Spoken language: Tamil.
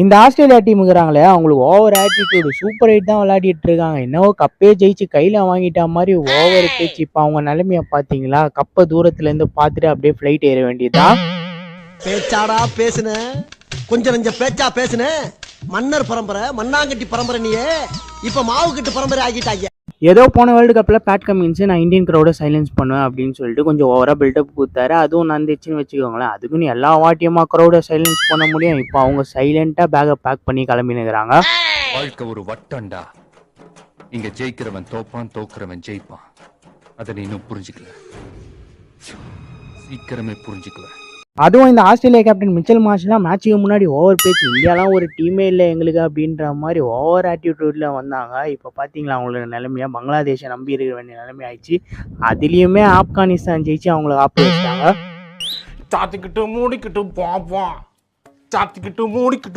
இந்த ஆஸ்திரேலியா டீமுக்குறாங்களே அவங்களுக்கு ஓவர் ஆட்டிடியூடு சூப்பர் எயிட் தான் விளையாடிட்டு இருக்காங்க. என்னவோ கப்பே ஜெயிச்சு கையில வாங்கிட்டா மாதிரி ஓவர் பேச்சு. இப்போ அவங்க நிலைமைய பாத்தீங்களா? கப்பை தூரத்துல இருந்து பார்த்துட்டு அப்படியே ஃபிளைட் ஏற வேண்டியதுதான். பேச்சாடா பேசுன, கொஞ்சம் நெஞ்ச பேச்சா பேசுன. மன்னர் பரம்பரை, மண்ணாங்கட்டி பரம்பரை, நீயே இப்ப மாவு கட்டு பரம்பரை ஆகிட்டாங்க. ஏதோ போன வேர்ல்டு கப்பில் பேட் கமின்ஸ் நான் இந்தியன் க்ரௌடை சைலன்ஸ் பண்ணுவேன் அப்படின்னு சொல்லிட்டு கொஞ்சம் ஓவராக பில்டப் கொடுத்தாரு. அதுவும் நடந்துச்சுன்னு வச்சுக்கோங்களேன். அதுக்குன்னு எல்லா வாட்டியமா க்ரௌடை சைலன்ஸ் பண்ண முடியும்? இப்போ அவங்க சைலண்டாக பேக்கை பேக் பண்ணி கிளம்பினுக்கிறாங்க. வாழ்க்கை ஒரு வட்டம்டா. இங்க ஜெயிக்கிறவன் தோப்பான், தோக்குறவன் ஜெயிப்பான். அதை நீ இன்னும் புரிஞ்சுக்கல. சீக்கிரமே புரிஞ்சுக்குவேன். அதுவும் இந்த ஆஸ்திரேலியா கேப்டன் மிச்சல் மார்ஷ்லாம் மேட்சுக்கு முன்னாடி ஓவர் பேச்சு, இந்தியாலாம் ஒரு டீமே இல்லை எங்களுக்கு அப்படின்ற மாதிரி ஓவர் ஆட்டிடியூடில் வந்தாங்க. இப்போ பார்த்தீங்களா அவங்களோட நிலைமையாக? பங்களாதேஷை நம்பி இருக்க வேண்டிய நிலைமை ஆயிடுச்சு. அதுலேயுமே ஆப்கானிஸ்தான் ஜெயிச்சு அவங்கள ஆப்பு வச்சிட்டாங்க. சாத்திக்கிட்டு மூடிக்கிட்டு பாப்போம், சாத்திக்கிட்டு மூடிக்கிட்டு